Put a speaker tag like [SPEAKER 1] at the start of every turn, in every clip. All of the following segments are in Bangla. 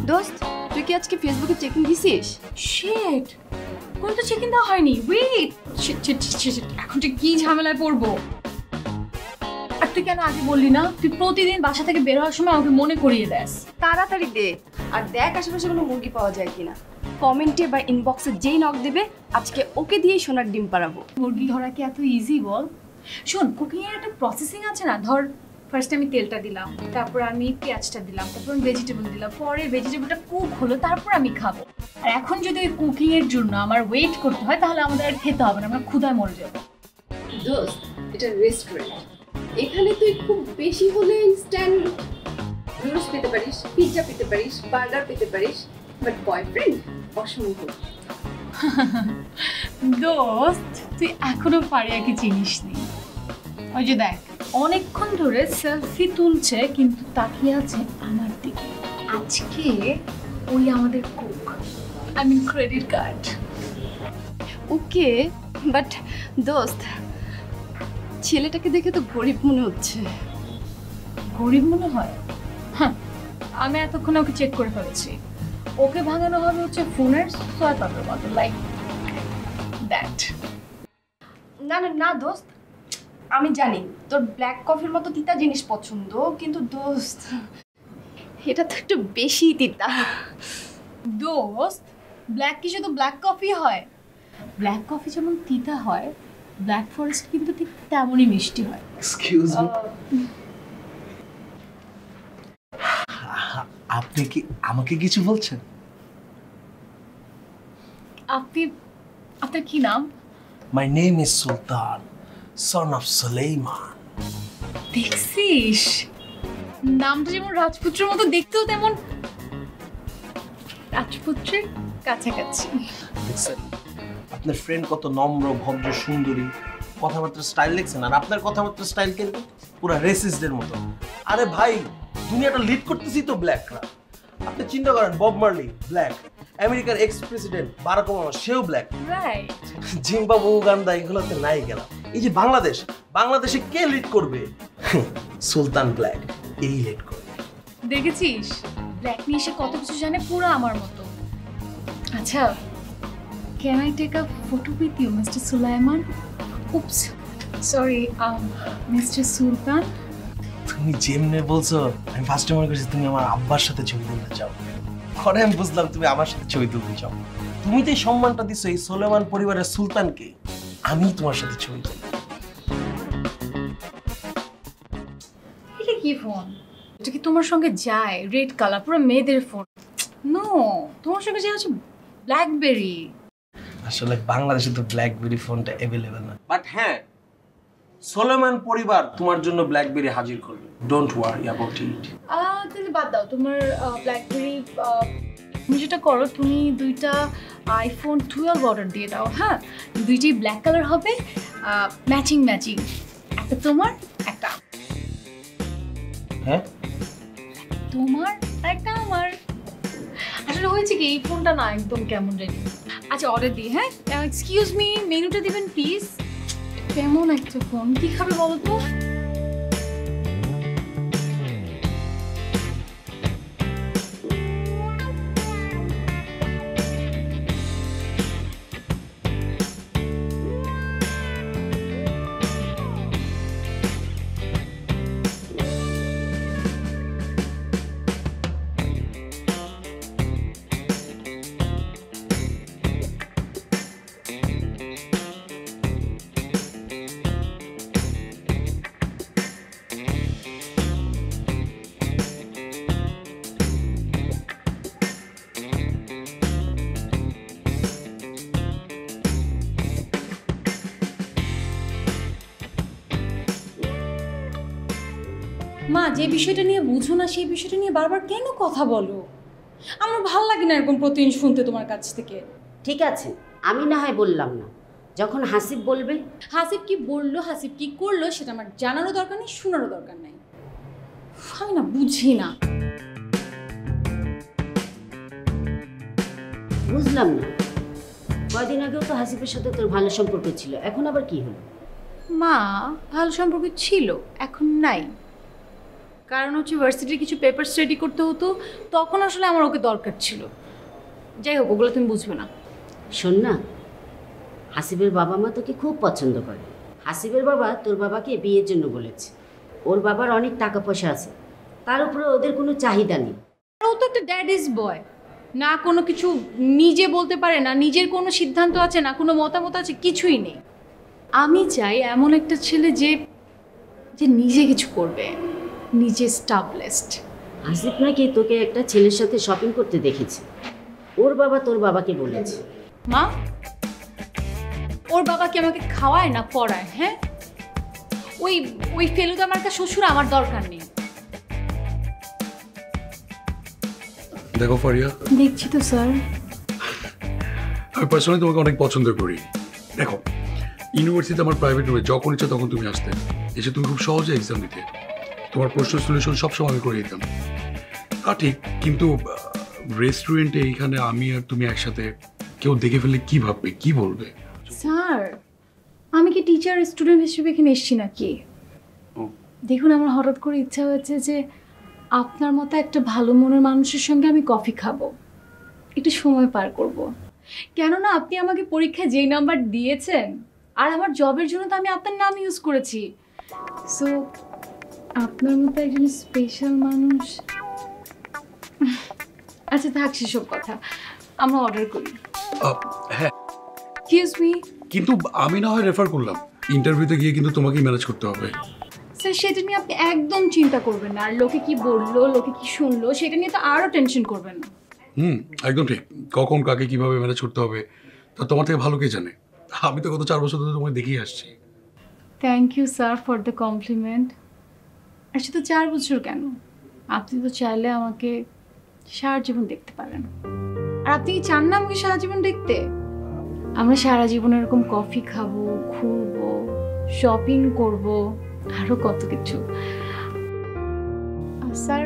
[SPEAKER 1] দোস্ত, তুই কি আজকে ফেসবুকে চেকিং দিছিস?
[SPEAKER 2] শিট, কোন তো চেকিং দেওয়া হয়নি। ওয়েট, এখন ঠিক কি ঝামেলায় পড়বো। আর তুই কেন আগে বললি না? তুই প্রতিদিন বাসা থেকে বের হওয়ার সময় আমাকে মনে করিয়ে দেস।
[SPEAKER 1] তাড়াতাড়ি দে, আর দেখ আশেপাশে কোনো মুরগি পাওয়া যায় কিনা। কমেন্টে বা ইনবক্সে যেই নক দেবে আজকে ওকে দিয়েই সোনার ডিম পাড়াবো।
[SPEAKER 2] মুরগি ধরা কি এত ইজি বল? শোন, কুকিং এর একটা প্রসেসিং আছে না। ধর, ফার্স্ট আমি তেলটা দিলাম, তারপর আমি পেঁয়াজটা দিলাম, তারপর আমি ভেজিটেবল দিলাম, পরে ভেজিটেবলটা কুক হলো, তারপর আমি খাবো। আর এখন যদি ওই কুকিং এর জন্য আমার ওয়েট করতে হয় তাহলে আমাদের আর খেতে হবে না, আমরা ক্ষুধায় মরে যাবো।
[SPEAKER 1] দোস্ত, এটা রেস্টুরেন্ট, এখানে তুই খুব বেশি হলে ইনস্ট্যান্ট নুডলস পেতে পারিস, পিৎজা পেতে পারিস, বার্গার পেতে পারিস, বাট বয়ফ্রেন্ড অসম্ভব।
[SPEAKER 2] দোস্ত, তুই এখনো পারিয়াকে চিনিসনি। ওই যে দেখ, অনেকক্ষণ ধরে সেলফি তুলছে কিন্তু তাকিয়ে আছে আমার দিকে। আজকে ওই আমাদের cook, I mean credit card.
[SPEAKER 1] Okay, but দোস্ত, ছেলেটাকে দেখে তো গরিব মনে হচ্ছে।
[SPEAKER 2] গরিব মনে হয়? হ্যাঁ, আমি এতক্ষণ ওকে চেক করে ফেলেছি। ওকে ভাঙানো হবে হচ্ছে ফোনের সোয়া পাতার মতো, লাইক দ্যাট।
[SPEAKER 1] না না না দোস্ত, আমি জানি তোর ব্ল্যাক কফির মতো তিতা জিনিস পছন্দ, কিন্তু দোস্ত এটা তো একটু বেশি তিতা।
[SPEAKER 2] দোস্ত, ব্ল্যাক কি শুধু ব্ল্যাক কফি হয়? ব্ল্যাক কফি যেমন তিতা হয়, ব্ল্যাক ফরেস্ট কিন্তু ঠিক তেমনই মিষ্টি হয়।
[SPEAKER 3] এক্সকিউজ মি, আপনি কি আমাকে কিছু বলছেন?
[SPEAKER 2] আপনার কি নাম?
[SPEAKER 3] My name is Sultan, son of Sulaiman.
[SPEAKER 2] দেখছিস, নামটা যেমন রাজপুত্রের মতো, দেখতেও তেমন রাজপুত্রের কাছাকাছি।
[SPEAKER 3] দেখছেন আপনার ফ্রেন্ড কত নম্র, ভদ্র, সুন্দরী, কথাবার্তার স্টাইল দেখছেন? আর আপনার কথাবার্তার স্টাইল কিন্তু পুরো রেসিস্টদের মতো। আরে ভাই, দুনিয়াটা লিড করতেছি তো ব্ল্যাকরা। আপনি চিন্তা করেন, বব মার্লি ব্ল্যাক, আমেরিকার এক্স প্রেসিডেন্ট বারাক ওবামা সেও ব্ল্যাক,
[SPEAKER 2] রাইট।
[SPEAKER 3] জিম্বাবু, উগান্ডা এগুলোতে নাই গেলাম। এই যে বাংলাদেশে কে লিড করবে? সুলতান ব্ল্যাক এই লিড করবে।
[SPEAKER 2] দেখেছিস, ব্ল্যাক নিয়ে সে কত কিছু জানে, পুরো আমার মতো। আচ্ছা, can I take a photo with you mister Sulaiman? Oops, sorry, mister Sultan.
[SPEAKER 3] তুমি যেমনে বলছো আমি ফার্স্টে মনে করছি তুমি আমার আব্বার সাথে ছবি তুলতে চাও, পরে আমি বুঝলাম তুমি আমার সাথে ছবি তুলতে চাও। তুমি তো এই সম্মানটা দিছো এই সুলাইমান পরিবারের সুলতানকে, আমি তোমার সাথে ছবি তুলব।
[SPEAKER 2] এটা কি ফোন? এটা কি তোমার সঙ্গে যায়? রেড কালার, পুরো মেয়েদের ফোন। নো, তোমার সঙ্গে যায় হচ্ছে ব্ল্যাকবেরি।
[SPEAKER 3] আসলে বাংলাদেশে তো ব্ল্যাকবেরি ফোনটা অ্যাভেলেবেল না, বাট হ্যাঁ, সুলাইমান পরিবার তোমার জন্য ব্ল্যাকবেরি হাজির করবে। Don't worry about it.
[SPEAKER 2] তাহলে বাদ দাও তোমার ব্ল্যাকবেরি। তুমি যেটা করো, তুমি দুইটা আইফোন 12 অর্ডার দিয়ে দাও। হ্যাঁ, দুইটাই ব্ল্যাক কালার হবে, ম্যাচিং ম্যাচিং, একটা তোমার একটা
[SPEAKER 3] হ্যাঁ
[SPEAKER 2] তোমার একটা আমার। আসলে হয়েছে কি, এই ফোনটা না একদম কেমন জানি। আচ্ছা, অর্ডার দিই। হ্যাঁ, এক্সকিউজ মি, মেনুটা দিবেন প্লিজ। কেমন একটা ফোন, কি খাবে বলো তো? মা, যে বিষয়টা নিয়ে বুঝো না সেই বিষয়টা নিয়ে বারবার কেন কথা বলো? আমার ভাল লাগে না এরকম প্রতিদিন শুনতে তোমার কাছ থেকে।
[SPEAKER 4] ঠিক আছে, আমি না হয় বললাম না, যখন হাসিব বলবে।
[SPEAKER 2] হাসিব কি বললো, হাসিব কি করলো সেটা আমার জানারও দরকার নেই, শোনারও দরকার নাই। আমি না বুঝি না।
[SPEAKER 4] বুঝলাম না, কয়দিন আগেও তো হাসিবের সাথে তোর ভালো সম্পর্ক ছিল, এখন আবার কি হলো?
[SPEAKER 2] মা ভালো সম্পর্ক ছিল, এখন নাই। কারণ হচ্ছে ভার্সিটির কিছু পেপার স্টাডি করতে হতো, তখন আসলে আমার ওকে দরকার ছিল। যাই হোক, ওগুলো তুমি বুঝবে না।
[SPEAKER 4] শোন না, হাসিবের বাবা মা তোকে খুব পছন্দ করে। হাসিবের বাবা তোর বাবাকে বিয়ের জন্য বলেছে। ওর বাবার অনেক টাকা পয়সা আছে, তার উপরে ওদের কোনো চাহিদা নেই।
[SPEAKER 2] আর ও তো একটা ড্যাডিস বয়, না কোনো কিছু নিজে বলতে পারে না, নিজের কোনো সিদ্ধান্ত আছে না, কোনো মতামত আছে, কিছুই নেই। আমি চাই এমন একটা ছেলে যে যে নিজে কিছু করবে, নিজে স্টাবলিশড।
[SPEAKER 4] হাসিব নাকি তোকে একটা ছেলের সাথে শপিং করতে দেখেছে, ওর বাবা তোর বাবাকে বলেছে।
[SPEAKER 2] মা, ওর বাবা কি আমাকে খাওয়ায় না পড়ায়? হ্যাঁ, ওই ওই ফেলুদা আমার কাছে শ্বশুর আমার দরকার নেই।
[SPEAKER 5] দেখো ফারিয়া,
[SPEAKER 2] দেখছি তো স্যার।
[SPEAKER 5] আমি পার্সোনালি তোমাকে অনেক পছন্দ করি। দেখো, ইউনিভার্সিটিতে আমার প্রাইভেট রুমে যখন ইচ্ছা তখন তুমি আসতে, এসে তুমি খুব সহজে এক্সাম দিতে, তোমার প্রশ্ন সলিউশন সবসময় আমি করে দিতাম। ঠিক, কিন্তু রেস্টুরেন্টে এইখানে আমি আর তুমি একসাথে, কেউ দেখে ফেললে কি ভাববে, কি বলবে?
[SPEAKER 2] স্যার, আমি কি টিচার স্টুডেন্ট হিসেবে এখানে এসেছি নাকি? দেখুন, আমার হঠাৎ করে ইচ্ছা হয়েছে যে আপনার মতো একটা ভালো মনের মানুষের সঙ্গে আমি কফি খাবো, একটু সময় পার করব। কেননা আপনি আমাকে পরীক্ষায় যেই নাম্বার দিয়েছেন, আর আমার জবের জন্য তো আমি আপনার নাম ইউজ করেছি। সো আপনার মতো একজন স্পেশাল মানুষ। আচ্ছা থাক সেসব কথা, আমরা অর্ডার করি।
[SPEAKER 5] হ্যাঁ,
[SPEAKER 2] এক্সকিউজ মি।
[SPEAKER 5] কিন্তু আমি না হয় রেফার করলাম, ইন্টারভিউতে গিয়ে কিন্তু তোমাকেই ম্যানেজ করতে হবে।
[SPEAKER 2] স্যার, সেটা নিয়ে আপনি একদম চিন্তা করবেন না। আর লোকে কি বললো, লোকে কি শুনলো, সেটা নিয়ে তো আরও টেনশন করবেন না।
[SPEAKER 5] একদম ঠিক। কখন কাকে কিভাবে ম্যানেজ করতে হবে তা তোমার থেকে ভালো কে জানে? আমি তো গত 4 বছর ধরে তোমাকে দেখেই আসছি।
[SPEAKER 2] Thank you sir for the compliment. আর শুধু 4 বছর কেন, আপনি তো চাইলে আমাকে সারা জীবন দেখতে পারেন। আর আপনি কি চান না আমাকে সারা জীবন দেখতে? আমরা সারা জীবন এরকম কফি খাবো, ঘুরবো, শপিং করব, আরো কত কিছু। স্যার,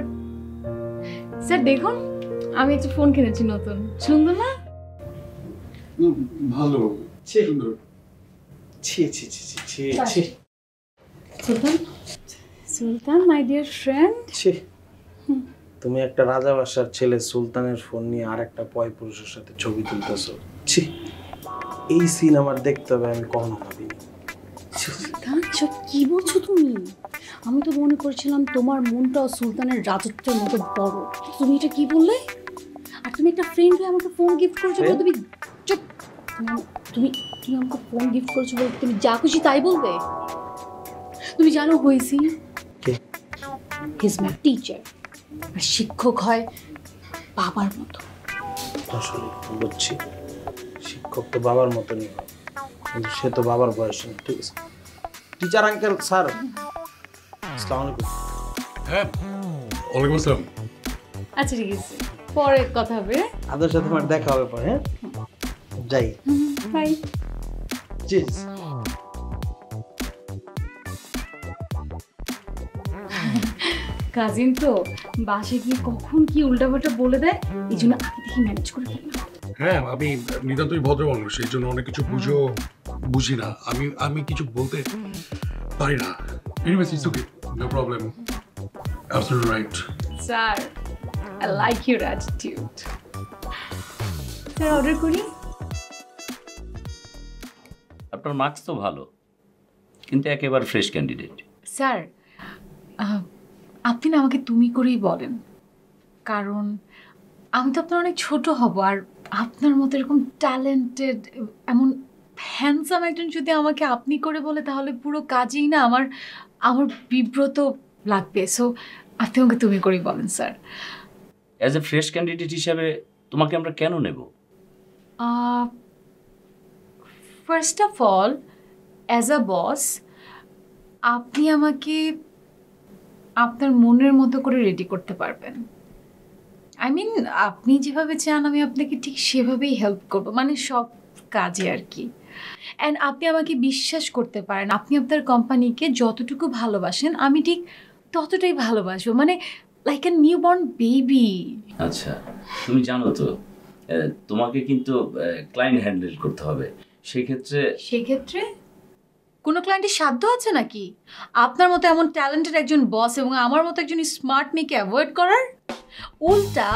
[SPEAKER 2] স্যার দেখুন, আমি একটা ফোন কিনেছি নতুন, সুন্দর না?
[SPEAKER 5] ভালো, সুন্দর।
[SPEAKER 3] ছি ছি ছি ছি ছি ছি
[SPEAKER 2] সুলতান, সুলতান মাই ডিয়ার ফ্রেন্ড।
[SPEAKER 3] ছি, তুমি একটা রাজা বাসার ছেলে সুলতানের ফোন নিয়ে আর একটা পয় পুরুষের সাথে ছবি তুলতেছো। ছি, এই সিন আমার দেখতে হবে, আমি কখনো ভাবিনি।
[SPEAKER 2] সুলতান, সব কি বলছো তুমি? আমি তো মনে করছিলাম তোমার মনটাও সুলতানের রাজত্বের মতো বড়। তুমি এটা কি বললে? আর তুমি একটা ফ্রেন্ড হয়ে আমাকে ফোন গিফট করেছো বলে তুমি চুপ। তুমি তুমি আমাকে ফোন গিফট করেছো বলে তুমি যা খুশি তাই বলবে? তুমি জানো হয়েছি হি ইজ মাই টিচার। আর শিক্ষক হয় বাবার মতো।
[SPEAKER 3] আসলে বুঝছি, শিক্ষক তো বাবার মতনই হয়, কিন্তু সে তো বাবার বয়স না। ঠিক আছে টিচার আঙ্কেল, স্যার আসসালামু আলাইকুম।
[SPEAKER 5] হ্যাঁ, ওয়ালাইকুম আসসালাম।
[SPEAKER 2] আচ্ছা ঠিক আছে, পরে কথা হবে।
[SPEAKER 3] আপনার সাথে আমার দেখা হবে পরে। হ্যাঁ, যাই।
[SPEAKER 2] বাই।
[SPEAKER 3] চিজ।
[SPEAKER 2] কাজিন তো বাসে গিয়ে কখন কি উল্টাপাল্টা বলে দেয়, এই জন্য আগে থেকে ম্যানেজ করে ফেললাম।
[SPEAKER 5] হ্যাঁ, আমি নিতান্তই ভদ্র মানুষ, এই জন্য অনেক কিছু বুঝি না। আমি কিছু বলতে পারি না। Anyways, it's okay, no problem. Absolutely right.
[SPEAKER 2] Sir, I like your attitude. Sir, order করি?
[SPEAKER 6] আপনার মার্কস তো ভালো, কিন্তু একেবারে ফ্রেশ ক্যান্ডিডেট।
[SPEAKER 2] স্যার, আপনি না আমাকে তুমি করেই বলেন, কারণ আমি তো আপনার অনেক ছোট হব। আর আপনার মতো এরকম ট্যালেন্টেড, এমন হ্যান্ডসাম একজন যদি আমাকে আপনি করে বলে, তাহলে পুরো কাজেই না আমার বিব্রত লাগবে। সো আপনি আমাকে তুমি করেই বলেন sir.
[SPEAKER 6] As a fresh candidate হিসাবে তোমাকে আমরা কেন নেব?
[SPEAKER 2] First of all, as a boss, আপনি আমাকে আপনার মনের মতো করে রেডি করতে পারবেন। আই মিন, আপনি যেভাবে চান আমি আপনাকে ঠিক সেভাবেই হেল্প করবো, মানে সব কাজে আর কি। অ্যান্ড আপনি আমাকে বিশ্বাস করতে পারেন। আপনি আপনার কোম্পানিকে যতটুকু ভালোবাসেন আমি ঠিক ততটাই ভালোবাসবো, মানে like a new born baby.
[SPEAKER 6] আচ্ছা, তুমি জানো তো তোমাকে কিন্তু ক্লায়েন্ট হ্যান্ডেল করতে হবে। সেক্ষেত্রে
[SPEAKER 2] কোনো ক্লায়েন্টের সাধ্য আছে নাকি আপনার মতো এমন ট্যালেন্টেড একজন বস এবং আমার মতো একজন স্মার্ট মেয়েকে অ্যাভয়েড করার? উল্টা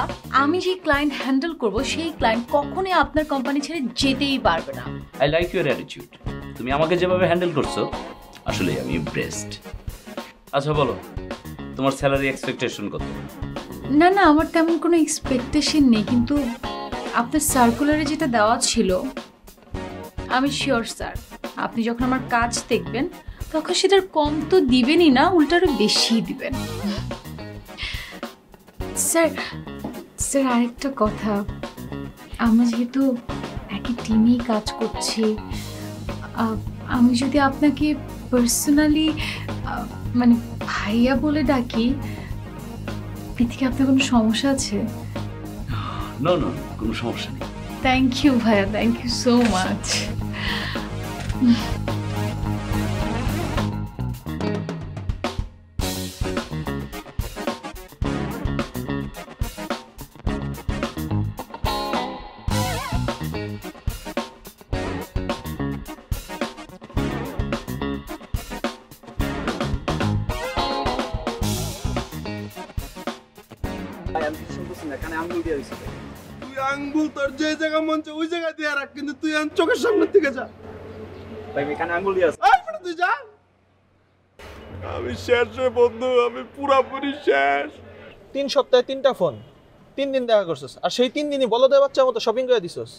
[SPEAKER 2] আমি যে ক্লায়েন্ট হ্যান্ডেল করব সেই ক্লায়েন্ট কখনোই আপনার কোম্পানি ছেড়ে যেতেই পারবে না।
[SPEAKER 6] I like your attitude. তুমি আমাকে যেভাবে হ্যান্ডেল করছো আসলে আমি ইমপ্রেসড। আচ্ছা বলো, তোমার স্যালারি এক্সপেকটেশন কত?
[SPEAKER 2] না না, আমার তেমন কোনো এক্সপেকটেশন নেই, কিন্তু আপনার সার্কুলারে যেটা দেওয়া ছিল আমি শিওর স্যার আপনি যখন আমার কাজ দেখবেন তখন সেটার কম তো দিবেনই না, উল্টারও বেশি দিবেন। স্যার স্যার আরেকটা কথা, আমরা যেহেতু একই টিমেই কাজ করছি, আমি যদি আপনাকে পার্সোনালি মানে ভাইয়া বলে ডাকি, এতে কি আপনার কোনো সমস্যা আছে?
[SPEAKER 6] না না, কোনো সমস্যা নেই।
[SPEAKER 2] থ্যাংক ইউ ভাইয়া, থ্যাংক ইউ সো মাচ।
[SPEAKER 3] তুই আঙ্গুল তোর যে জায়গা মন চায় ওই জায়গায় দিয়ে রাখ, কিন্তু তুই চোখের সামনে থেকে যা।
[SPEAKER 7] ভাই কানে আঙ্গুল দিয়ে
[SPEAKER 3] তুই যা। আমি শেষ রে বন্ধু, আমি পুরাপুরি শেষ।
[SPEAKER 8] 3 সপ্তাহে 3টা ফোন, 3 দিন দেখা করছিস, আর সেই 3 দিনই বলদের বাচ্চার মতো শপিং করে দিছস।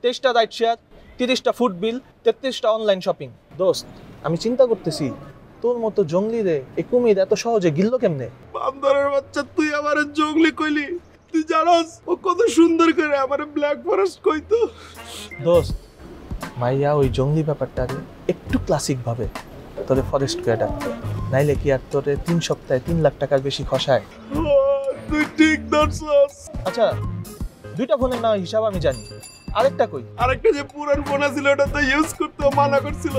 [SPEAKER 8] 23টা রাইড শেয়ার, 30টা ফুড বিল, 33টা অনলাইন শপিং। দোস্ত আমি চিন্তা করতেছি তোর মতো জঙ্গলি রে এই কুমির এত সহজে গিলল কেমনে?
[SPEAKER 3] বান্দরের বাচ্চা, তুই আমারে জঙ্গলি কইলি? তুই জানোস ও কত সুন্দর করে আমারে ব্ল্যাক ফরেস্ট কইতো।
[SPEAKER 8] দোস্ত মাইয়া ওই জঙ্গলি ব্যাপারটারে একটু ক্লাসিক ভাবে তোরে ফরেস্ট করে ডাকতো, নাইলে কি আর তোরে 3 সপ্তাহে 3 লাখ টাকার বেশি খসায়?
[SPEAKER 3] তুই ঠিক ধরছস।
[SPEAKER 8] আচ্ছা 2টা ফোনের নাম হিসাব আমি জানি, আরেকটা কই?
[SPEAKER 3] আরেকটা যে পুরান ফোন ছিল ওটা তো ইউজ করতে মানা করছিল।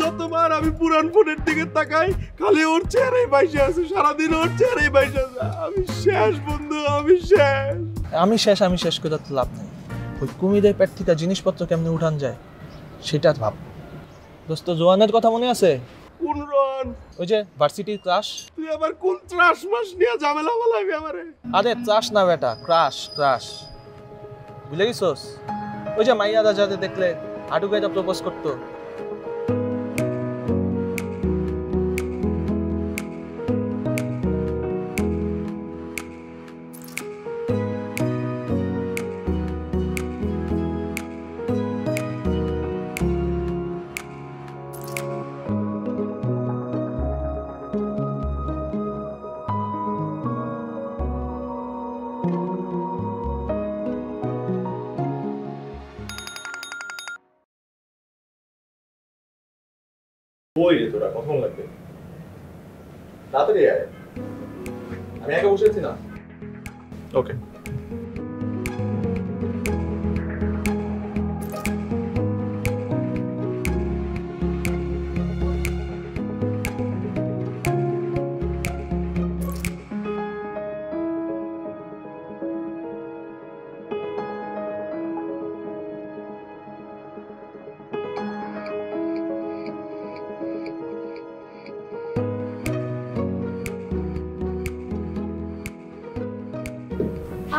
[SPEAKER 3] যতবার আমি পুরান ফোনের দিকে তাকাই খালি ওর চেহারাই বাইসে আছে, সারাদিন ওর চেহারাই বাইসে আছে। আমি শেষ বন্ধু, আমি শেষ।
[SPEAKER 8] আমি শেষ করে তো লাভ নেই। ওই কুমিরের পেট থেকে জিনিসপত্র কেমনে উঠান যায় সেটা ভাব। দোস্ত জোয়ানের কথা মনে আছে?
[SPEAKER 3] কোন রন?
[SPEAKER 8] ওই যে ভার্সিটির ক্রাশ।
[SPEAKER 3] তুই আবার কোন ত্রাস মাস নিয়ে ঝামেলা বলাবি আমারে?
[SPEAKER 8] আরে ত্রাস না বেটা, ক্রাশ ক্রাশ, বুঝলে গেছোস? ওই যে মাইয়া রাজাতে দেখলে হাঁটু গাইটা প্রপোজ করতো।
[SPEAKER 9] ওই রে তোরা কখন লাগবে? তাড়াতাড়ি আয়, আমি একা বসে আছি না। ওকে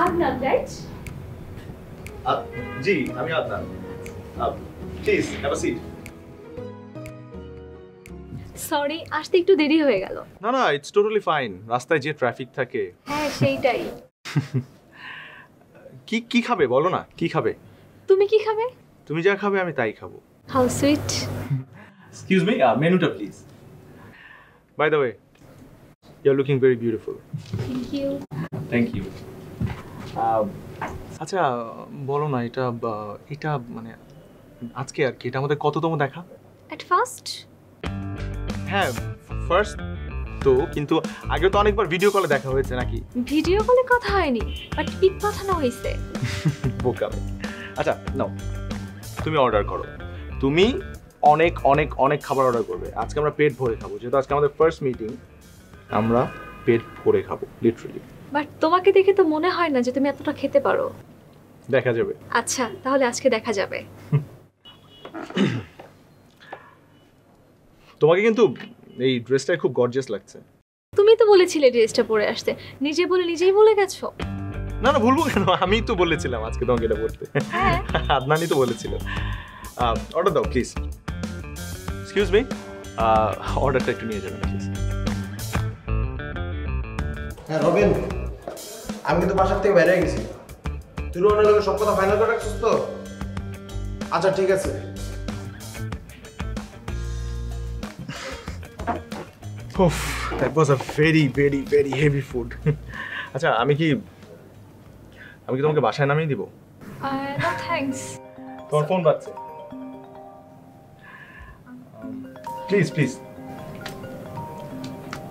[SPEAKER 1] Adnan, right?
[SPEAKER 9] জি আমি Adnan. Please have a seat.
[SPEAKER 1] Sorry, আসতে একটু দেরি হয়ে গেল।
[SPEAKER 9] না না, ইটস টোটালি ফাইন। রাস্তায় যে ট্রাফিক থাকে।
[SPEAKER 1] হ্যাঁ সেইটাই।
[SPEAKER 9] কি কি খাবে বলো না, কি খাবে?
[SPEAKER 1] তুমি কি খাবে?
[SPEAKER 9] তুমি যা খাবে আমি তাই খাবো।
[SPEAKER 1] How sweet.
[SPEAKER 9] এক্সকিউজ মি, মেনুটা please. By the way, you are looking very beautiful.
[SPEAKER 1] Thank you.
[SPEAKER 6] Thank you.
[SPEAKER 9] আচ্ছা বলো না, এটা এটা মানে আজকে আর কি এটা আমাদের কততম দেখা?
[SPEAKER 1] At first?
[SPEAKER 9] হ্যাঁ ফার্স্ট তো, কিন্তু আগে তো অনেকবার ভিডিও কলে দেখা হয়েছে নাকি?
[SPEAKER 1] ভিডিও কলে কথা হয়নি, বাট পিক পাঠানো হয়েছে।
[SPEAKER 9] বোকামে। আচ্ছা নাও, তুমি অর্ডার করো। তুমি অনেক অনেক অনেক খাবার অর্ডার করবে। আজকে আমরা পেট ভরে খাবো, যেহেতু আজকে আমাদের ফার্স্ট মিটিং। আমরা পেট ভরে খাবো লিটারালি।
[SPEAKER 1] বাট তোমাকে দেখে তো মনে হয় না যে তুমি এতটা খেতে পারো।
[SPEAKER 9] দেখা যাবে।
[SPEAKER 1] আচ্ছা তাহলে আজকে দেখা যাবে।
[SPEAKER 9] তোমাকে কিন্তু এই ড্রেসটা খুব গর্জিয়াস লাগছে।
[SPEAKER 2] তুমি তো বলেছিলে ড্রেসটা পরে আসতে, নিজে বলে নিজেই বলে গেছো।
[SPEAKER 9] না না, বলবো কেন, আমি তো বলেছিলাম আজকে তোমাকে এটা পড়তে।
[SPEAKER 2] হ্যাঁ
[SPEAKER 9] আদনানি তো বলেছিল। অর্ডার দাও প্লিজ। এক্সকিউজ মি, অর্ডারটা একটু নিয়ে যাবেন প্লিজ।
[SPEAKER 3] হ্যাঁ রবিন, আমি কিন্তু বাসার থেকে বাইরে গেছি। তুই রোহনের লোকের সব কথা ফাইনাল করে রাখছিস তো? আচ্ছা ঠিক আছে।
[SPEAKER 9] Oof, that was a very heavy food. আচ্ছা আমি কি তোমাকে বাসায় নামিয়ে দিব?
[SPEAKER 2] No thanks.
[SPEAKER 9] তোমার ফোন বাজছে, প্লিজ প্লিজ।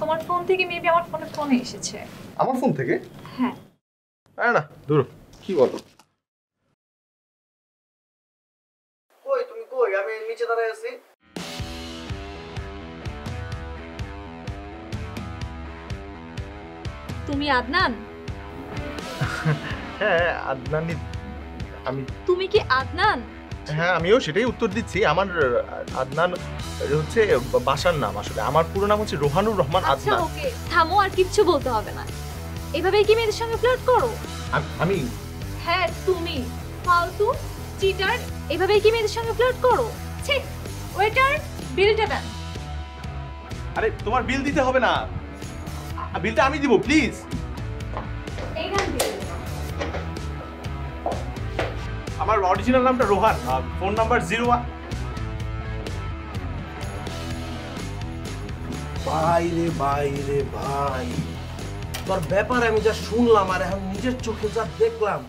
[SPEAKER 2] তোমার ফোন থেকে মেবি আমার ফোনে এসেছে।
[SPEAKER 9] আমার ফোন থেকে?
[SPEAKER 2] হ্যাঁ।
[SPEAKER 9] না দূর, কি বলো?
[SPEAKER 3] কই তুমি কই? আমি নিচে দাঁড়ায় আছি।
[SPEAKER 2] তুমি আদনান?
[SPEAKER 9] হ্যাঁ আদনানি। আমি।
[SPEAKER 2] তুমি কি আদনান?
[SPEAKER 9] হ্যাঁ আমিও সেটাই উত্তর দিচ্ছি। আমার আদনান হচ্ছে বাসার নাম, আসলে আমার পুরো নাম হচ্ছে রোহানুর রহমান
[SPEAKER 2] আচ্ছা
[SPEAKER 9] আদনান।
[SPEAKER 2] ওকে, থামো, আর কিচ্ছু বলতে হবে না। এভাবেই কি মেয়েদের সঙ্গে ফ্লার্ট করো?
[SPEAKER 9] আমি?
[SPEAKER 2] হ্যাঁ তুমি ফালতু চিটার, এভাবেই কি মেয়েদের সঙ্গে ফ্লার্ট করো? ছি, ওয়েটার বিলটা দেন।
[SPEAKER 9] আরে তোমার বিল দিতে হবে না, বিলটা আমি দিব প্লিজ।
[SPEAKER 2] এই নেন বিল।
[SPEAKER 9] আমার অরিজিনাল নামটা রোহান, ফোন নাম্বার 01।
[SPEAKER 3] ভাই রে ভাই, তোর ব্যাপারে আমি যা শুনলাম আর এখন নিজের চোখে যা দেখলাম,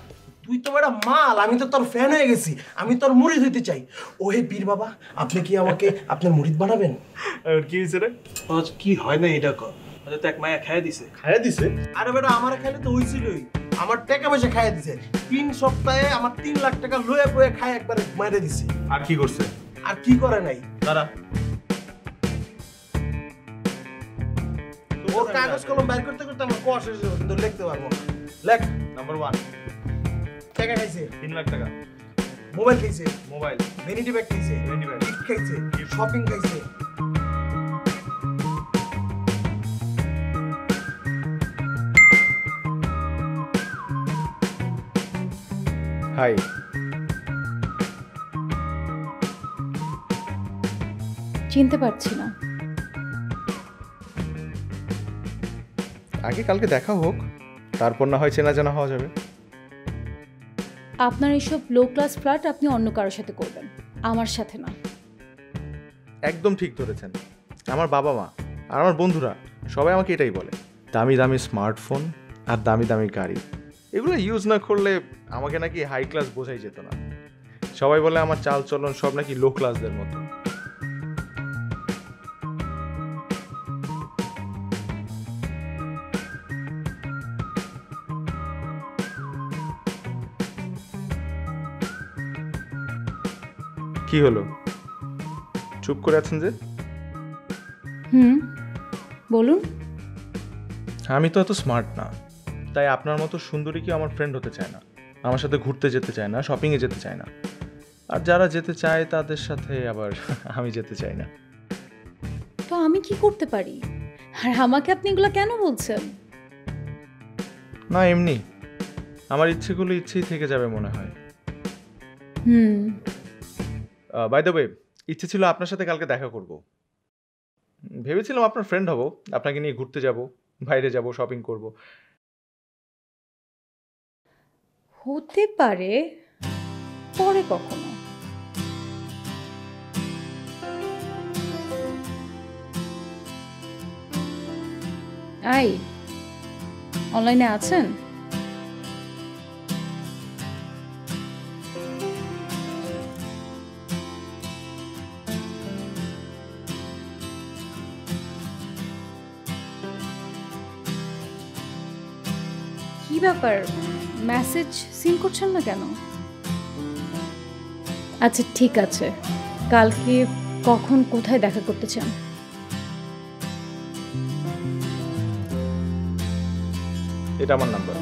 [SPEAKER 3] তুই তো একটা মাল। আমি তো তোর ফ্যান হয়ে গেছি, আমি তোর মুরিদ হইতে চাই। ওহে পীর বাবা, আপনি কি আমাকে আপনার মুরিদ বানাবেন?
[SPEAKER 9] কি হয়েছে রে?
[SPEAKER 3] কি হয় না এটা কর? তো এক মায়া খাইয়া দিছে। আরে বেটা, আমার খাইলে তো হইছিলই। আমার টাকা পয়সা খাইয়া দিছে। 3 সপ্তাহে আমার 3 লাখ টাকা লয়ে বয়ে খাই একবারে মাইরে দিছে।
[SPEAKER 9] আর কি করছে?
[SPEAKER 3] আর কি করে নাই?
[SPEAKER 9] দাঁড়া,
[SPEAKER 3] ওর কাগজ কলম বের করতে করতে আমার কোয়া শেষ হয়ে যাবে, কিন্তু লিখতে পারবো না। লেখ।
[SPEAKER 9] নাম্বার 1,
[SPEAKER 3] টাকা খাইছে
[SPEAKER 9] 3 লাখ টাকা।
[SPEAKER 3] মোবাইল খাইছে,
[SPEAKER 9] মোবাইল,
[SPEAKER 3] ভ্যানিটি ব্যাগ খাইছে,
[SPEAKER 9] ভ্যানিটি ব্যাগ,
[SPEAKER 3] গিফট খাইছে, শপিং খাইছে।
[SPEAKER 9] হাই।
[SPEAKER 2] চিনতে পারছি না।
[SPEAKER 9] আগে কালকে দেখা হোক, তারপর না হয় চেনা জানা হওয়া যাবে।
[SPEAKER 2] আপনার এইসব লো ক্লাস ফ্ল্যাট আপনি অন্য কারোর সাথে করবেন, আমার সাথে না।
[SPEAKER 9] একদম ঠিক ধরেছেন। আমার বাবা মা আর আমার বন্ধুরা সবাই আমাকে এটাই বলে, দামি দামি স্মার্টফোন আর দামি দামি গাড়ি, এগুলো ইউজ না করলে আমাকে নাকি হাই ক্লাস বোঝাই যেত না। সবাই বলে আমার চাল চলন সব নাকি লো ক্লাসদের মতো। কি হলো, চুপ করে আছেন যে?
[SPEAKER 2] বলুন।
[SPEAKER 9] আমি তো এত স্মার্ট না, তাই আপনার মতো সুন্দরী কি আমার ফ্রেন্ড হতে চায় না, আমার সাথে ঘুরতে যেতে চায় না, শপিংয়ে যেতে চায় না। আর যারা যেতে চায় তাদের সাথে আবার আমি যেতে চাই না।
[SPEAKER 2] তো আমি কি করতে পারি? আর আমাকে আপনি এগুলো কেন বলছেন?
[SPEAKER 9] না এমনি, আমার ইচ্ছেগুলো ইচ্ছেই থেকে যাবে মনে হয়। বাই দ্য ওয়ে, ইচ্ছে ছিল আপনার সাথে কালকে দেখা করব। ভেবেছিলাম আপনার ফ্রেন্ড হব, আপনাকে নিয়ে ঘুরতে যাব, বাইরে যাব, শপিং করব।
[SPEAKER 2] হতে পারে পরে কখনো। আই অনলাইনে আছেন? কি ব্যাপার, মেসেজ সিন করছেন না কেন? আচ্ছা ঠিক আছে, কালকে কখন কোথায় দেখা করতে চান?
[SPEAKER 9] এটা আমার নাম্বার।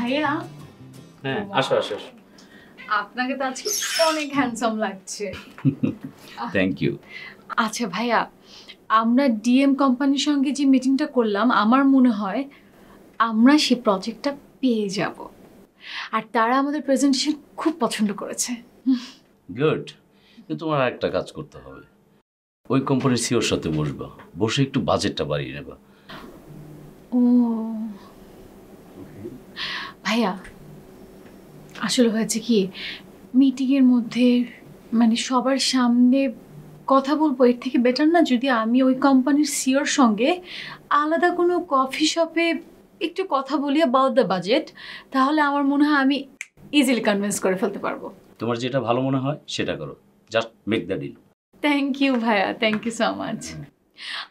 [SPEAKER 2] ভাইয়া
[SPEAKER 6] হ্যাঁ আসো আসো আসো।
[SPEAKER 2] আপনাকে তো আজকে অনেক হ্যান্ডসাম লাগছে।
[SPEAKER 6] Thank you.
[SPEAKER 2] আচ্ছা ভাইয়া, আমরা ডিএম কোম্পানির সঙ্গে যে মিটিংটা করলাম, আমার মনে হয় আমরা সেই প্রজেক্টটা পেয়ে যাব, আর তারা আমাদের প্রেজেন্টেশন খুব পছন্দ করেছে।
[SPEAKER 6] গুড। কিন্তু তোমার একটা কাজ করতে হবে, ওই কোম্পানির সিওর সাথে বসবা, বসে একটু বাজেটটা বাড়িয়ে নেবা।
[SPEAKER 2] ও ভাইয়া, আসলে হয়েছে কি, মিটিংয়ের মধ্যে মানে সবার সামনে কথা বলবো, এর থেকে বেটার না যদি আমি ওই কোম্পানির সিওর সঙ্গে আলাদা কোনো কফি শপে একটু কথা বলি অ্যাবাউট দ্য বাজেট, তাহলে আমার মনে হয় আমি ইজিলি কনভিন্স করে ফেলতে পারবো।
[SPEAKER 6] তোমার যেটা ভালো মনে হয় সেটা করো, just make the deal.
[SPEAKER 2] Thank you ভাইয়া, থ্যাংক ইউ সো মাচ।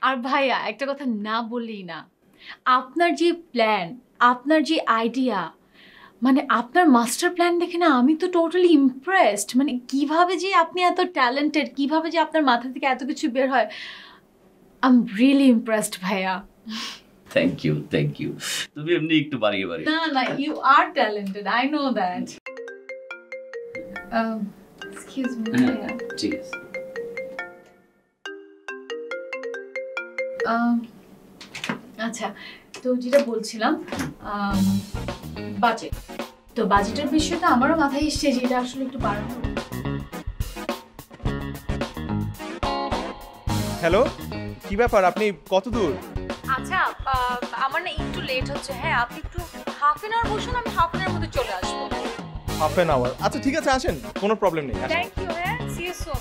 [SPEAKER 2] আর ভাইয়া একটা কথা না বললেই না, আপনার যে প্ল্যান, আপনার যে আইডিয়া, মানে আপনার মাস্টার প্ল্যান দেখে না আমি তো টোটালি ইমপ্রেসড। মানে কিভাবে যে আপনি এত ট্যালেন্টেড, কিভাবে যে আপনার মাথা থেকে এত কিছু বের হয়, আই এম রিয়েলি ইমপ্রেসড ভাইয়া।
[SPEAKER 6] Thank you, thank you. তুমি এমনি একটু বাড়িয়ে বাড়িয়ে।
[SPEAKER 2] না না, you are talented, I know that. Excuse me ভাইয়া।
[SPEAKER 6] ঠিক আছে।
[SPEAKER 2] আচ্ছা, তো যেটা বলছিলাম বাজেট, তো বাজেটের বিষয়টা আমারও মাথায় এসছে যে এটা আসলে একটু বাড়ানো।
[SPEAKER 9] হ্যালো, কি ব্যাপার, আপনি কত দূর?
[SPEAKER 2] আচ্ছা, আমার না একটু লেট হচ্ছে। হ্যাঁ, আপনি একটু হাফ অ্যান আওয়ার বসুন, আমি হাফ অ্যান আওয়ার মধ্যে চলে আসবো।
[SPEAKER 9] Half an hour? আচ্ছা ঠিক আছে, আসেন, কোনো প্রবলেম নেই।
[SPEAKER 2] Thank you. হ্যাঁ, সি ইউ সুন।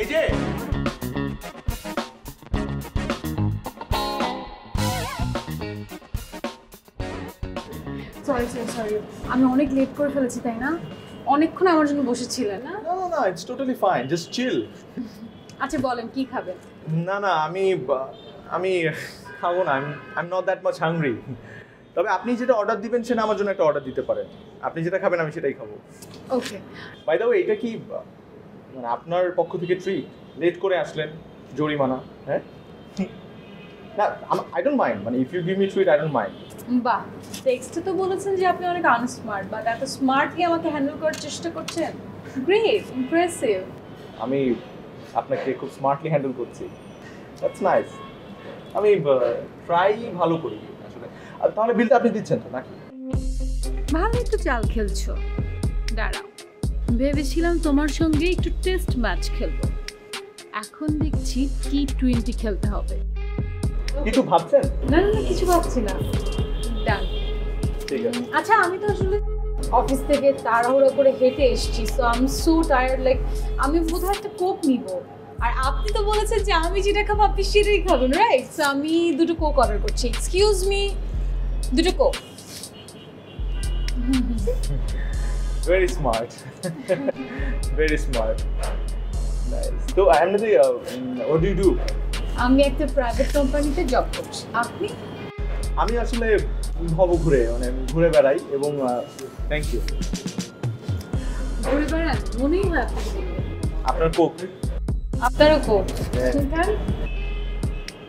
[SPEAKER 9] এই যে
[SPEAKER 2] সরি সরি সরি, আমি অনেক লেট করে ফেলেছি তাই না? অনেকক্ষণ আমার জন্য বসেছিলেন না?
[SPEAKER 9] না না না, it's totally fine, just chill.
[SPEAKER 2] আচ্ছা বলেন কি খাবেন?
[SPEAKER 9] না না, আমি খাবো না, I am not that much hungry. তবে আপনি যেটা অর্ডার দিবেন সেটা আমার জন্য একটা অর্ডার দিতে পারেন। আপনি যেটা খাবেন আমি সেটাই খাবো।
[SPEAKER 2] ওকে।
[SPEAKER 9] বাই দ্য ওয়ে, এটা কি মানে আপনার পক্ষ থেকে ট্রিট? লেট করে আসলেন, জরিমানা? হ্যাঁ না, আই ডোন্ট মাইন্ড, মানে if you give me treat I don't mind.
[SPEAKER 2] বাহ, টেক্সটে তো বলেছেন যে আপনি অনেক আনস্মার্ট, বাট এত স্মার্টলি আমাকে হ্যান্ডেল করার চেষ্টা করছেন। Great, impressive.
[SPEAKER 9] আমি আপনাকে খুব স্মার্টলি হ্যান্ডেল করছি, দ্যাটস নাইস। আমি ট্রাই ভালো করি আসলে। তাহলে বিলটা আপনি দিচ্ছেন তো নাকি?
[SPEAKER 2] ভালোই তো চাল খেলছো। দাঁড়াও, ভেবেছিলাম তোমার সঙ্গে একটু টেস্ট ম্যাচ খেলবো, এখন দেখছি T20 খেলতে হবে।
[SPEAKER 9] কিছু ভাবছেন?
[SPEAKER 2] না না না, কিছু ভাবছি না। ডান।
[SPEAKER 9] ঠিক আছে।
[SPEAKER 2] আচ্ছা, আমি তো আসলে অফিস থেকে তাড়াহুড়ো করে হেঁটে এসেছি, so I am so tired, like আমি বোধহয় একটা কোক নিব। আর আপনি তো বলেছেন যে আমি যেটা খাবো আপনি সেটাই খাবেন, রাইট? সো আমি দুটো কোক অর্ডার করছি। এক্সকিউজ মি, দুটো Coke.
[SPEAKER 9] Very smart. Very smart. Nice. So, Anandi, what do you do?
[SPEAKER 2] আমি একটা প্রাইভেট কোম্পানিতে জব করছি। আপনি?
[SPEAKER 9] আমি আসলে ভব ঘুরে, মানে ঘুরে বেড়াই এবং থ্যাংক ইউ।
[SPEAKER 2] ঘুরে বেড়ান? মনেই হয় আপনাকে দেখে।
[SPEAKER 9] আপনার কোক?
[SPEAKER 2] আপনারও কোক?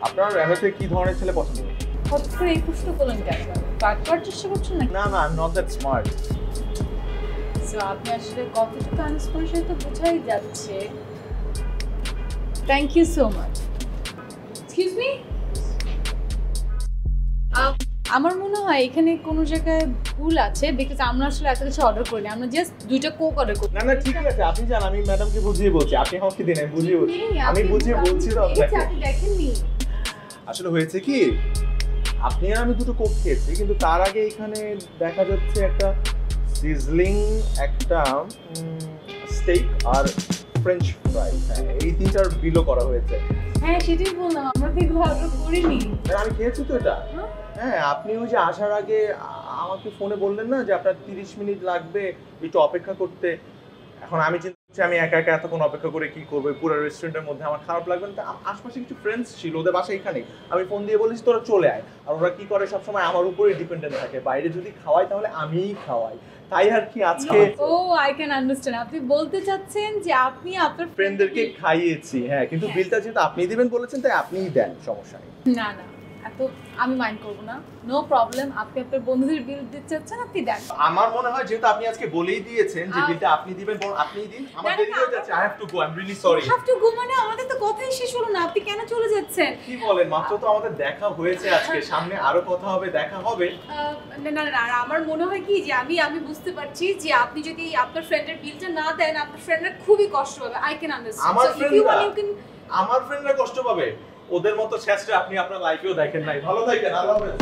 [SPEAKER 9] আপনার এমএতে কি ধরনের ছেলে পছন্দ?
[SPEAKER 2] হঠাৎ করে এই প্রশ্ন করলেন কেন? কাট করার চেষ্টা করছেন নাকি?
[SPEAKER 9] না না, I am not that smart.
[SPEAKER 2] So আপনি আসলে কতটুকু আনস্মার্ট সেটা তো বোঝাই যাচ্ছে। Thank you so much. Excuse me, আমার মনে হয় এখানে কোনো জায়গায় ভুল আছে, বিকজ আমরা আসলে এত কিছু অর্ডার করিনি, আমরা জাস্ট দুইটা কোক অর্ডার করি।
[SPEAKER 9] না না, ঠিক আছে, আপনি জান, আমি ম্যাডামকে বুঝিয়ে বলছি, আপনি আমাকে দিন, আমি বুঝিয়ে বলছি। আমি বুঝিয়ে বলছি তো আপনাকে।
[SPEAKER 2] আপনি দেখেননি?
[SPEAKER 9] আসলে হয়েছে কি, আপনি আর আমি দুটো কোক খেয়েছি, কিন্তু তার আগে এখানে দেখা যাচ্ছে একটা সিজলিং একটা স্টেক আর ফ্রেঞ্চ ফ্রাই, হ্যাঁ এই তিনটার বিলও করা হয়েছে।
[SPEAKER 2] হ্যাঁ সেটাই বললাম, আমরা তো এগুলো অর্ডার করিনি।
[SPEAKER 9] আমি খেয়েছি তো এটা। হ্যাঁ আপনি ওই যে আসার আগে আমাকে ফোনে বললেন না যে আপনার 30 মিনিট লাগবে একটু অপেক্ষা করতে। এখন আমি চিন্তা করছি আমি একা একা এতক্ষণ অপেক্ষা করে কি করবো পুরো রেস্টুরেন্টের মধ্যে, আমার খারাপ লাগবে না। আশপাশে কিছু ফ্রেন্ডস ছিল, ওদের বাসা এখানেই, আমি ফোন দিয়ে বলেছি তোরা চলে আয়। আর ওরা কি করে সবসময় আমার উপরেই ডিপেন্ডেন্ট থাকে, বাইরে যদি খাওয়াই তাহলে আমিই খাওয়াই, তাই আর কি আজকে।
[SPEAKER 2] ও আই ক্যান আন্ডারস্ট্যান্ড, আপনি বলতে চাচ্ছেন যে আপনি আপনার
[SPEAKER 9] ফ্রেন্ডদেরকে খাইয়েছি। হ্যাঁ কিন্তু বিলটা যেহেতু আপনি দিবেন বলেছেন তাই আপনিই দেন, সমস্যা নেই।
[SPEAKER 2] না না এত আমি মাইন্ড করবো না, নো প্রবলেম। আপনি আপনার বন্ধুদের বিল দিতে চাচ্ছেন, আপনি দেন।
[SPEAKER 9] আমার মনে হয় যেহেতু আপনি আজকে বলেই দিয়েছেন যে বিলটা আপনি দিবেন, বরং আপনিই দিন। আমার দেরি হয়ে যাচ্ছে, I have to go, I am really sorry.
[SPEAKER 2] You have to go মানে আমাদের তো কথাই শেষ হলো না, আপনি কেন চলে যাচ্ছেন?
[SPEAKER 9] কি বলেন, মাত্র তো আমাদের দেখা হয়েছে আজকে, সামনে আরো কথা হবে, দেখা হবে।
[SPEAKER 2] না না না আমার মনে হয় কি যে আমি বুঝতে পারছি যে আপনি যদি আপনার ফ্রেন্ডের বিলটা না দেন আপনার ফ্রেন্ডের খুবই কষ্ট হবে। I can understand.
[SPEAKER 9] আমার ফ্রেন্ডরা কষ্ট পাবে, ওদের মতো শেষটা আপনি আপনার লাইফেও দেখেন নাই। ভালো থাকেন, আল্লাহ হাফেজ।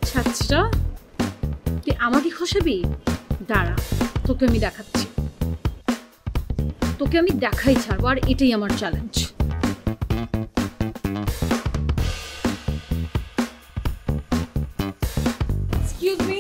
[SPEAKER 2] ছাত্রা তুই আমাকে খসাবি, দাঁড়া তোকে আমি দেখাচ্ছি, তোকে আমি দেখাই ছাড়বো, আর এটাই আমার চ্যালেঞ্জ। এক্সকিউজ মি,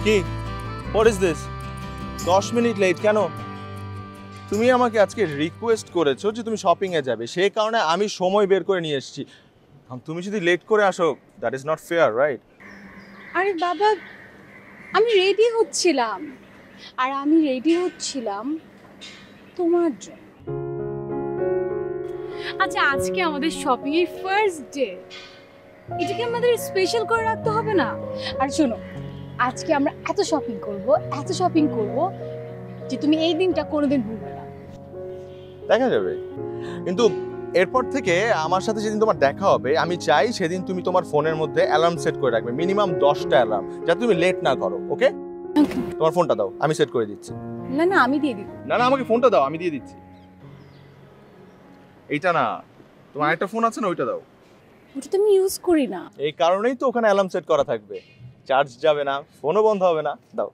[SPEAKER 9] কি what is this? 10 minute late কেন? তুমি আমাকে আজকে রিকোয়েস্ট করেছো যে তুমি শপিং এ যাবে, সেই কারণে আমি সময় বের করে নিয়ে এসেছি। তুমি যদি লেট করে আসো that is not fair, right?
[SPEAKER 2] আরে বাবা আমি রেডি হচ্ছিলাম, আর আমি রেডি হচ্ছিলাম তোমার জন্য। আচ্ছা আজকে আমাদের শপিং এর ফার্স্ট ডে, এটাকে আমাদের স্পেশাল করে রাখতে হবে না? আর শোনো আজকে আমরা এত শপিং করব যে তুমি এই দিনটা কোনোদিন ভুলবে না।
[SPEAKER 9] দেখা যাবে, কিন্তু এরপর থেকে আমার সাথে যেদিন তোমার দেখা হবে আমি চাই সেদিন তুমি তোমার ফোনের মধ্যে অ্যালার্ম সেট করে রাখবে, মিনিমাম 10টা অ্যালার্ম, যাতে তুমি লেট না করো। ওকে? তোমার ফোনটা দাও, আমি সেট করে দিচ্ছি।
[SPEAKER 2] না না আমি দিয়ে দিব।
[SPEAKER 9] না না আমাকে ফোনটা দাও, আমি দিয়ে দিচ্ছি। এইটা না, তোমার আরেকটা ফোন আছে না, ওইটা দাও।
[SPEAKER 2] ওটা তো আমি ইউজ করি না।
[SPEAKER 9] এই কারণেই তো ওখানে অ্যালার্ম সেট করা থাকবে, চার্জ যাবে না, ফোনও বন্ধ হবে না। দাও।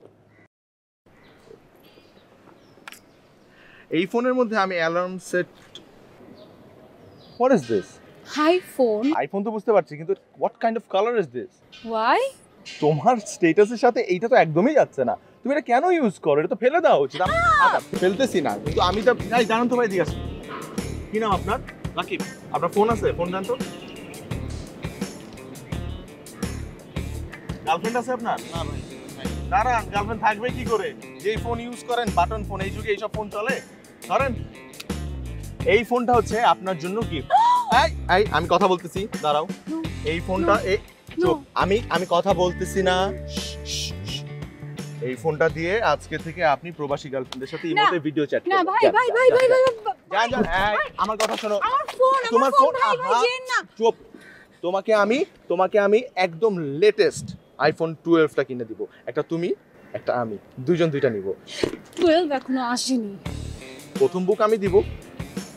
[SPEAKER 9] এই ফোনের মধ্যে আমি alarm set. What is this?
[SPEAKER 2] IPhone.
[SPEAKER 9] IPhone তো বুঝতে পারছি, কিন্তু what kind of colour is this?
[SPEAKER 2] Why?
[SPEAKER 9] তোমার স্ট্যাটাসের সাথে এইটা তো একদমই যাচ্ছে না। তুমি এটা কেন ইউজ করো? এটা তো ফেলে দেওয়া উচিত। আচ্ছা ফেলতেছি না, কিন্তু আমি তো জানান তো ভাই দিয়ে আসি। কি নাম আপনার? রাকিব। আপনার ফোন আছে? ফোন দেন তো। গার্লফ্রেন্ড আছে আপনার? না ভাই। দাঁড়ান, গার্লফ্রেন্ড থাকবে কি করে? যেই ফোন ইউজ করেন বাটন ফোন, এই যুগে এইসব ফোন চলে? ধরেন এই ফোনটা হচ্ছে আপনার জন্য গিফট। এই আমি কথা বলতেছি, দাঁড়াও। এই ফোনটা চুপ, আমি কথা বলতেছি না। এই ফোনটা দিয়ে আজকে থেকে আপনি প্রবাসী গার্লফ্রেন্ডের সাথে ইমোতে ভিডিও চ্যাট করবেন।
[SPEAKER 2] না ভাই ভাই ভাই ভাই
[SPEAKER 9] যান যান। আমার কথা শোনো।
[SPEAKER 2] তোমার ফোন ভাই ভাই জেন না।
[SPEAKER 9] চুপ। তোমাকে আমি একদম লেটেস্ট আইফোন 12টা কিনে দিব। একটা তুমি, একটা আমি, দুইজন দুইটা নিব।
[SPEAKER 2] 12 এখনো আসেনি।
[SPEAKER 9] প্রথম বুক আমি দিব,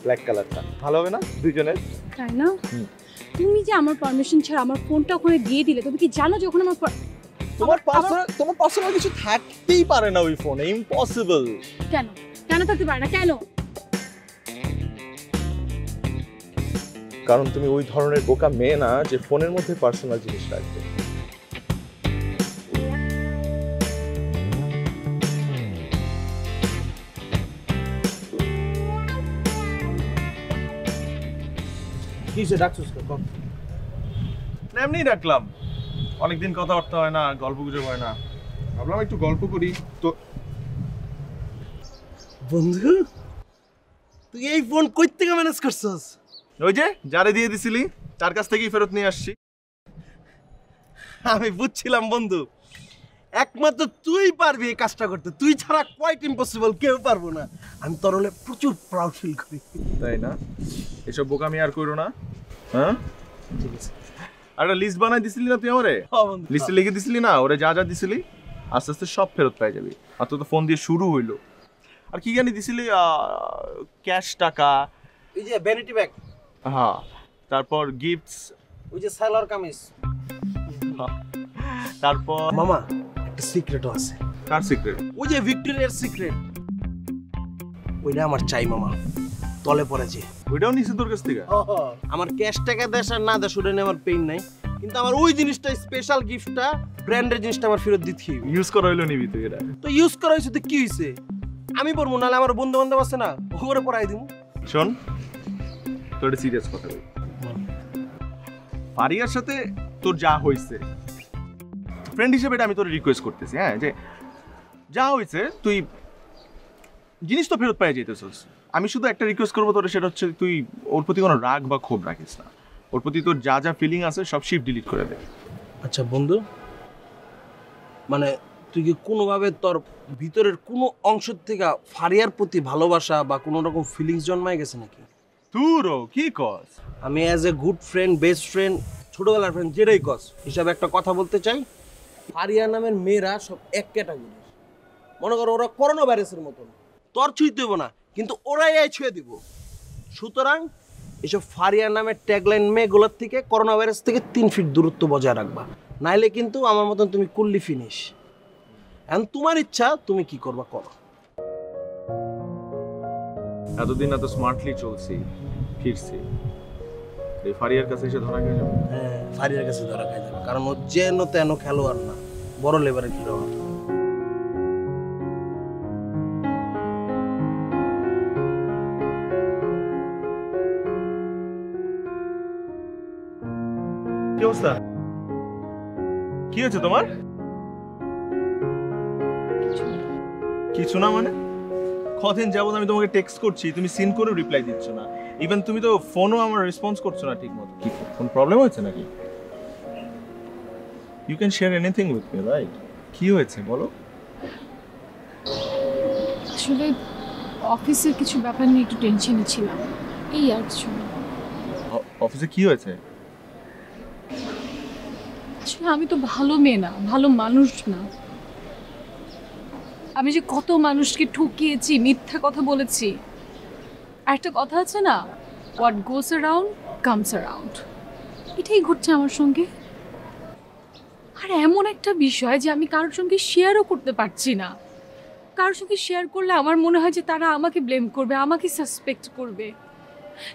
[SPEAKER 9] ব্ল্যাক কালারটা। ভালো হবে না দুইজনের?
[SPEAKER 2] তাই না? তুমি যে আমার পারমিশন ছাড়া আমার ফোনটা ওখানে দিয়ে দিলে, তুমি কি জানো যে ওখানে আমার
[SPEAKER 9] তোমার পার্সোনাল কিছু থাকতেই পারে না ওই ফোনে? ইম্পসিবল।
[SPEAKER 2] কেন কেন থাকতে পারে না? কেন?
[SPEAKER 9] কারণ তুমি ওই ধরনের বোকা মেয়ে না যে ফোনের মধ্যে পার্সোনাল জিনিস রাখবে।
[SPEAKER 8] কিসে ডাকছিস? কখন?
[SPEAKER 9] এমনি ডাকলাম, অনেকদিন কথাবার্তা হয় না, গল্প গুজব হয় না, ভাবলাম একটু গল্প করি। তো
[SPEAKER 3] বন্ধু তুই এই ফোন কই থেকে ম্যানেজ করছস?
[SPEAKER 9] ওই যে যারে দিয়ে দিছিলি তার কাছ থেকেই ফেরত নিয়ে আসছি।
[SPEAKER 3] আমি বুঝছিলাম বন্ধু, একমাত্র তুই পারবি এই কাজটা করতে, তুই ছাড়া কোয়াইট ইম্পসিবল, কেউ পারবো না। আমি তোর হলে প্রচুর প্রাউড ফিল করি।
[SPEAKER 9] তাই না? এসব বোকামি আর করো না। হ্যাঁ ঠিক আছে। আর একটা লিস্ট বানাই দিছিলি না তুই আমারে? লিস্টে লিখে দিছিলি না ওরে যা যা দিছিলি আস্তে আস্তে সব ফেরত পেয়ে যাবি। আর তো ফোন দিয়ে শুরু হইলো। আর কি জানি দিছিলি ক্যাশ টাকা,
[SPEAKER 3] এই যে ভ্যানিটি ব্যাগ,
[SPEAKER 9] হ্যাঁ, তারপর গিফটস,
[SPEAKER 3] ওই যে সালোয়ার কামিজ,
[SPEAKER 9] তারপর
[SPEAKER 3] মামা একটা সিক্রেটও আছে।
[SPEAKER 9] কার সিক্রেট?
[SPEAKER 3] ওই যে ভিক্টোরিয়ার সিক্রেট, ওইটা আমার চাই মামা, তলে পড়েছে।
[SPEAKER 9] ওইটাও নিছি তোর কাছ থেকে?
[SPEAKER 3] আমার ক্যাশ টাকা দেশ আর না দেশ ওটা নিয়ে আমার পেইন নাই, কিন্তু আমার ওই জিনিসটা, স্পেশাল গিফটটা, ব্র্যান্ডের জিনিসটা আমার ফেরত দিতে হবে।
[SPEAKER 9] ইউজ করা হইলো নিবি তুই? এটা
[SPEAKER 3] তো ইউজ করা হয়েছে তো কি হয়েছে, আমি পড়বো, নাহলে আমার বন্ধু বান্ধব আছে না, ওরে পড়াই দিব।
[SPEAKER 9] শোন তোর একটা সিরিয়াস কথা বলি, ফারিয়ার সাথে তোর যা হয়েছে, ফ্রেন্ড হিসেবে এটা আমি তোর রিকোয়েস্ট করতেছি, হ্যাঁ, যে যা হয়েছে তুই জিনিস তো ফেরত পাই যেতেছিস। আমি শুধু একটা রিকোয়েস্ট করবো তোর, সেটা হচ্ছে তুই ওর প্রতি কোনো রাগ বা ক্ষোভ রাখিস না। ওর প্রতি তোর যা যা ফিলিং আছে সব শিফট ডিলিট করে দে।
[SPEAKER 3] আচ্ছা বন্ধু, মানে তুই কি কোনোভাবে তোর ভিতরের কোনো অংশ থেকে ফারিয়ার প্রতি ভালোবাসা বা কোনো রকম ফিলিংস জন্মায় গেছে নাকি?
[SPEAKER 9] তুরও কি কস?
[SPEAKER 3] আমি as a good friend, best friend, ছোটবেলার ফ্রেন্ড, যেটাই কস হিসাবে একটা কথা বলতে চাই, ফারিয়া নামের মেয়েরা সব এক ক্যাটাগরির। মনে করো ওরা করোনা ভাইরাসের মতন, তোর ছুঁইতে দেবো না, কিন্তু ওরাই ছুঁয়ে দিব। সুতরাং এসব ফারিয়া নামের ট্যাগলাইন মেয়েগুলোর থেকে, করোনা ভাইরাস থেকে 3 ফিট দূরত্ব বজায় রাখবা, নাইলে কিন্তু আমার মতন তুমি কুল্লি ফিনিশ। এখন তোমার ইচ্ছা, তুমি কি করবা করো।
[SPEAKER 9] এতদিন এত স্মার্টলি চলছি, ফিরছি, এই ফারিয়ার কাছে এসে ধরা খেয়ে যাবে।
[SPEAKER 3] হ্যাঁ, ফারিয়ার কাছে ধরা খাই যাবে, কারণ ও যেন তেন খেলোয়াড় না, বড় লেভেলের খেলোয়াড়।
[SPEAKER 9] কি অবস্থা? কি হয়েছে তোমার? কিছু না মানে? কদিন যাবত আমি তোমাকে টেক্সট করছি, তুমি সিন করে রিপ্লাই দিচ্ছ না। ইভেন তুমি তো ফোনও আমার রেসপন্স করছো না ঠিক মতো। কি কোন প্রবলেম হয়েছে নাকি? You can share anything with me, right? কি হয়েছে বলো?
[SPEAKER 2] আসলে অফিসের কিছু ব্যাপার নিয়ে একটু টেনশনে ছিলাম, এই আর কিছু না।
[SPEAKER 9] অফিসে কি হয়েছে?
[SPEAKER 2] আসলে আমি তো ভালো মেয়ে না, ভালো মানুষ না। আমি যে কত মানুষকে ঠকিয়েছি, মিথ্যা কথা বলেছি। আর একটা কথা আছে না, what goes around comes around, এটাই ঘটছে আমার সঙ্গে। আর এমন একটা বিষয় যে আমি কারোর সঙ্গে শেয়ারও করতে পারছি না। কারোর সঙ্গে শেয়ার করলে আমার মনে হয় যে তারা আমাকে ব্লেম করবে, আমাকে সাসপেক্ট করবে।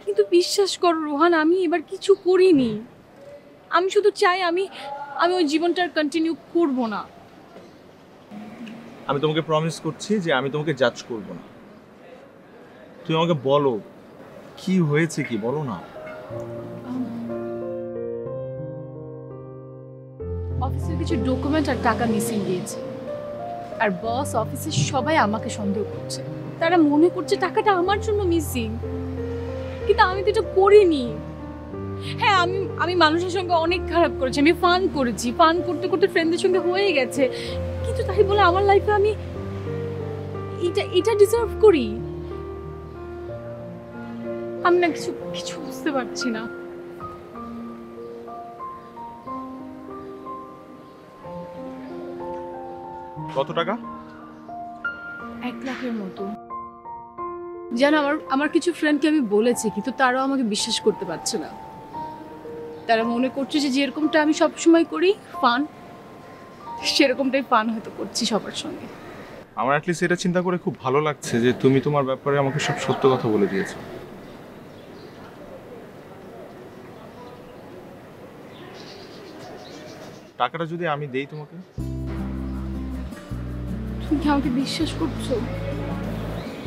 [SPEAKER 2] কিন্তু বিশ্বাস করো রোহান, আমি এবার কিছু করিনি। আমি শুধু চাই আমি ওই জীবনটা কন্টিনিউ করব না।
[SPEAKER 9] আমি তোমাকে প্রমিস করছি যে আমি তোমাকে জাজ করব না। তুমি আমাকে বলো কি হয়েছে, কি বলো না।
[SPEAKER 2] অফিসের কিছু ডকুমেন্ট আর টাকা মিসিং গিয়েছে, আর বস অফিসের সবাই আমাকে সন্দেহ করছে। তারা মনে করছে টাকাটা আমার জন্য মিসিং, কিন্তু আমি তো এটা করিনি। হ্যাঁ, আমি মানুষের সঙ্গে অনেক খারাপ করেছি, আমি ফান করেছি, ফান করতে করতে ফ্রেন্ডদের সঙ্গে হয়ে গেছে, কিন্তু তাই বলে আমার লাইফে আমি এটা ডিজার্ভ করি? আমি না কিছু বুঝতে পারছি না।
[SPEAKER 9] কত টাকা?
[SPEAKER 2] 1 লাখের মতো। জানো, আমার কিছু ফ্রেন্ডকে আমি বলেছি, কিন্তু তারাও আমাকে বিশ্বাস করতে পারছে না। তারা মনে করছে যে যেরকমটা আমি সবসময় করি ফান, সেরকমটাই ফান হয়তো করছি সবার সঙ্গে।
[SPEAKER 9] আমার অ্যাটলিস্ট এটা চিন্তা করে খুব ভালো লাগছে যে তুমি তোমার ব্যাপারে আমাকে সব সত্য কথা বলে দিয়েছো। টাকাটা যদি আমি দেই তোমাকে?
[SPEAKER 2] তুমি কি আমাকে বিশ্বাস করছো?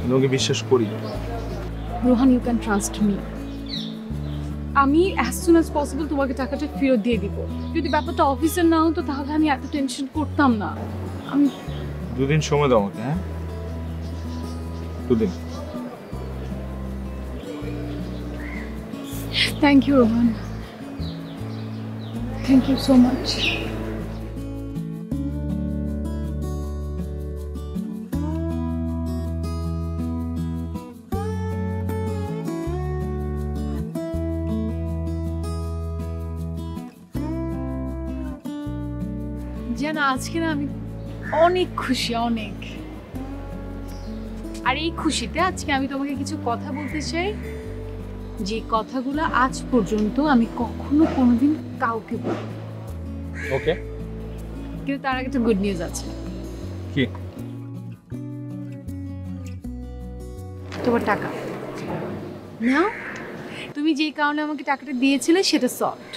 [SPEAKER 9] তোমাকে বিশ্বাস করি
[SPEAKER 2] Rohan, you can trust me. আমি অ্যাজ সুন অ্যাজ পসিবল তোমাকে টাকাটা ফেরত দিয়ে দিব। যদি ব্যাপারটা অফিসের না হতো তাহলে আমি এত টেনশন করতাম না। আমি
[SPEAKER 9] 2 দিন সময় দাও আমাকে। হ্যাঁ, 2 দিন।
[SPEAKER 2] Thank you Rohan, thank you so much. জানো আজকে না আমি অনেক খুশি, অনেক। আর এই খুশিতে আজকে আমি তোমাকে কিছু কথা বলতে চাই, যে কথাগুলো আজ পর্যন্ত আমি কখনো কোনোদিন কাউকে বলিনি।
[SPEAKER 9] ওকে,
[SPEAKER 2] কিন্তু তার আগে একটা গুড নিউজ আছে।
[SPEAKER 9] কি?
[SPEAKER 2] তোমার টাকা না, তুমি যে কারণে আমাকে টাকাটা দিয়েছিলে সেটা সল্ভড।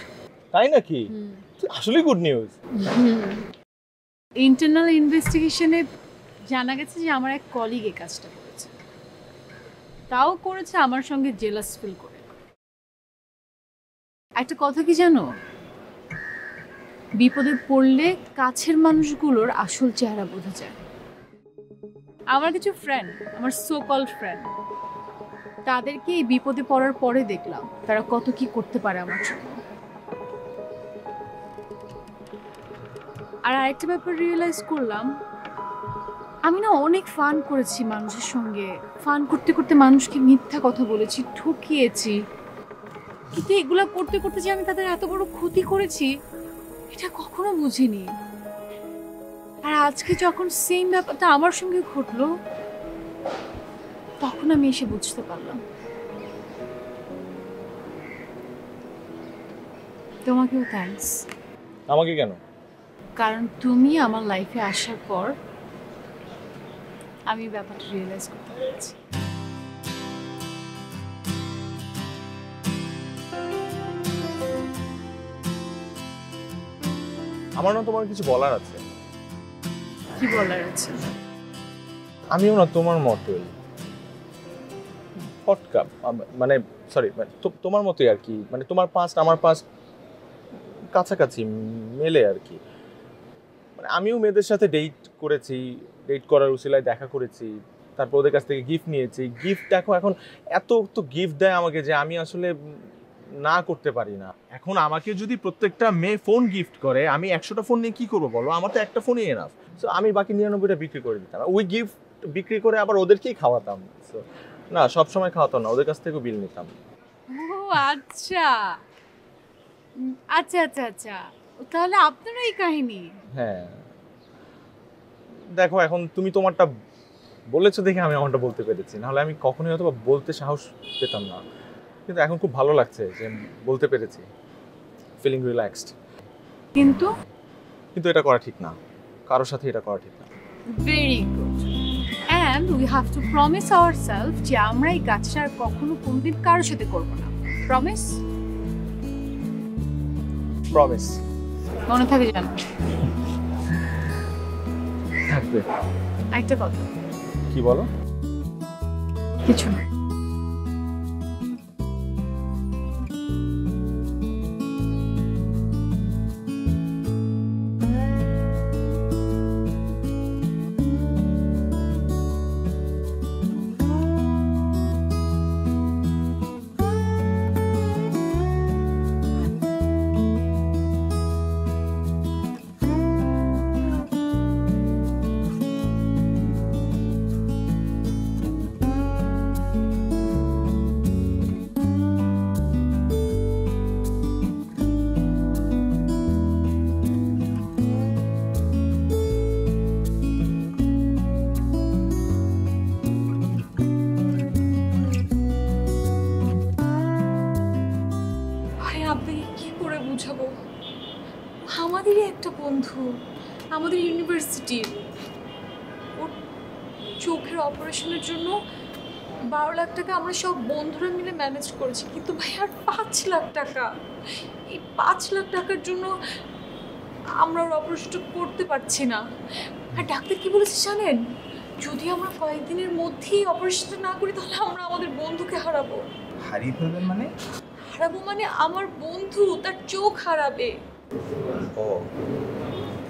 [SPEAKER 9] তাই নাকি? আসলে গুড নিউজ।
[SPEAKER 2] ইন্টারনাল ইনভেস্টিগেশনে জানা গেছে যে আমার এক কলিগ এই কাজটা করেছে, তাও করেছে আমার সঙ্গে জেলাস ফিল করে। একটা কথা কি জানো, বিপদে পড়লে কাছের মানুষগুলোর আসল চেহারা বোঝা যায়। আমার কিছু ফ্রেন্ড, আমার সো কল্ড ফ্রেন্ড, তাদেরকে এই বিপদে পড়ার পরে দেখলাম তারা কত কি করতে পারে আমার জন্য। আর আরেকটা ব্যাপার রিয়েলাইজ করলাম, আমি না অনেক ফান করেছি মানুষের সঙ্গে, ফান করতে করতে মানুষকে মিথ্যা কথা বলেছি, ঠকিয়েছি, কিন্তু এগুলা করতে করতে যে আমি তাদের এত বড় ক্ষতি করেছি এটা কখনো বুঝিনি। আর আজকে যখন সেম ব্যাপারটা আমার সঙ্গে ঘটলো তখন আমি এসে বুঝতে পারলাম। তোমাকেও থ্যাঙ্কস।
[SPEAKER 9] আমাকে কেন?
[SPEAKER 2] কারণ তুমি আমার লাইফে আসার পর আমি ব্যাপারটা রিয়েলাইজ করতে পেরেছি।
[SPEAKER 9] আমার না তোমার কিছু বলার আছে।
[SPEAKER 2] কি বলার আছে?
[SPEAKER 9] আমিও না তোমার মতোই হটকাপ, মানে সরি, তোমার মতোই আর কি, মানে তোমার পাস্ট আমার পাস্ট কাছাকাছি মেলে আর কি। মানে আমিও মেয়েদের সাথে ডেট করেছি, ডেট করার উসিলায় দেখা করেছি, তারপর ওদের কাছ থেকে গিফট নিয়েছি। গিফট দেখো এখন এত তো গিফট দেয় আমাকে যে আমি আসলে না করতে পারি না। এখন আমাকে যদি প্রত্যেকটা মেয়ে ফোন গিফট করে, আমি 100টা ফোন নিয়ে কি করবো বলো? আমার তো একটা ফোনই এনাফ। সো আমি বাকি 99টা বিক্রি করে দিতাম, ওই গিফট বিক্রি করে আবার ওদেরকেই খাওয়াতাম। সো না, সবসময় খাওয়াতাম না, ওদের কাছ থেকেও বিল নিতাম।
[SPEAKER 2] ও আচ্ছা আচ্ছা আচ্ছা আচ্ছা, তাহলে আপনার এই কাহিনী।
[SPEAKER 9] হ্যাঁ দেখো, এখন তুমি তোমারটা বলেছো দেখে আমি আমারটা বলতে পেরেছি, নাহলে আমি কখনোই হয়তো বলতে সাহস পেতাম না। কিন্তু এখন খুব ভালো লাগছে যে বলতে পেরেছি, ফিলিং রিল্যাক্সড।
[SPEAKER 2] কিন্তু
[SPEAKER 9] কিন্তু এটা করা ঠিক না, কারোর সাথে এটা করা ঠিক না।
[SPEAKER 2] Very good. And we have to promise ourself যে আমরা এই কাজটা আর কখনো কোনোদিন কারোর সাথে করবো না। প্রমিস?
[SPEAKER 9] প্রমিস।
[SPEAKER 2] মনে থাকে জানো?
[SPEAKER 9] থাকবে।
[SPEAKER 2] একটা কথা।
[SPEAKER 9] কি বলো?
[SPEAKER 2] কিছু না। আমাদেরই একটা বন্ধু, আমাদের ইউনিভার্সিটির, ওর চোখের অপারেশনের জন্য 12 লাখ টাকা আমরা সব বন্ধুরা মিলে ম্যানেজ করেছি, কিন্তু ভাই আর 5 লাখ টাকা, এই 5 লাখ টাকার জন্য আমরা ওর অপারেশনটা করতে পারছি না। আর ডাক্তার কি বলেছে জানেন? যদি আমরা কয়েকদিনের মধ্যেই অপারেশনটা না করি তাহলে আমরা আমাদের বন্ধুকে হারাবো।
[SPEAKER 10] হারিয়ে ফেলবেন মানে?
[SPEAKER 2] হারাবো মানে আমার বন্ধু তার চোখ হারাবে।
[SPEAKER 10] ও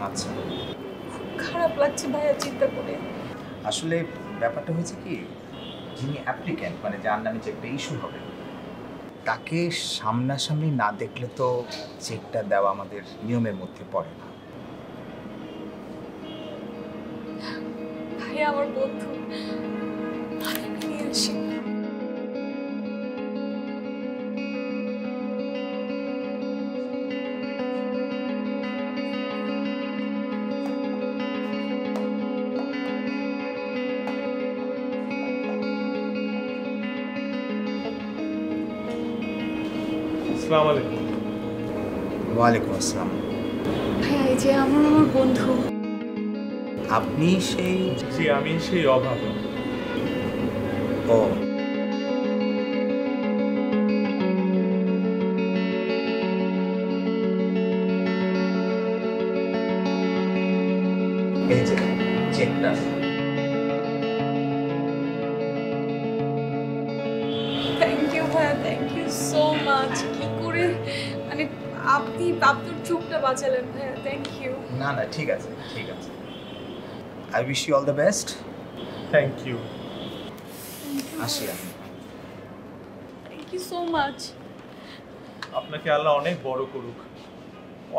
[SPEAKER 10] আচ্ছা,
[SPEAKER 2] খুব খারাপ লাগছে ভাইয়া চিন্তা করে।
[SPEAKER 10] আসলে ব্যাপারটা হয়েছে কি, যিনি অ্যাপ্লিক্যান্ট মানে যার নামে যে একটা ইস্যু হবে, তাকে সামনাসামনি না দেখলে তো চেকটা দেওয়া আমাদের নিয়মের মধ্যে পড়ে না।
[SPEAKER 2] ভাইয়া আমার বন্ধু, আমি নিয়ে আসি।
[SPEAKER 9] আসসালামু আলাইকুম।
[SPEAKER 10] ওয়ালাইকুম আসসালাম।
[SPEAKER 2] ভাইয়া এই যে আমার বন্ধু।
[SPEAKER 10] আপনি সেই?
[SPEAKER 9] জি আমি সেই অভাব।
[SPEAKER 10] ও এই যে চেকটা।
[SPEAKER 2] থ্যাংক ইউ ভাইয়া, থ্যাংক ইউ সো মাচ। কি করে মানে আপনি আপনার চোখটা বাঁচালেন ভাইয়া, থ্যাংক ইউ।
[SPEAKER 10] না না ঠিক আছে ঠিক আছে। I wish you all the best.
[SPEAKER 9] Thank you.
[SPEAKER 10] আসি আমি।
[SPEAKER 2] Thank you so much.
[SPEAKER 9] আপনাকে আল্লাহ অনেক বড় করুক।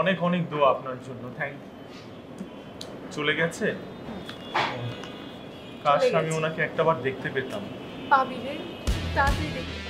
[SPEAKER 9] অনেক অনেক দোয়া আপনার জন্য। থ্যাংক। চলে গেছে? কাশ আমি ওনাকে একটাবার দেখতে পেতাম।
[SPEAKER 2] পাবি রে, তাড়াতাড়ি দেখতে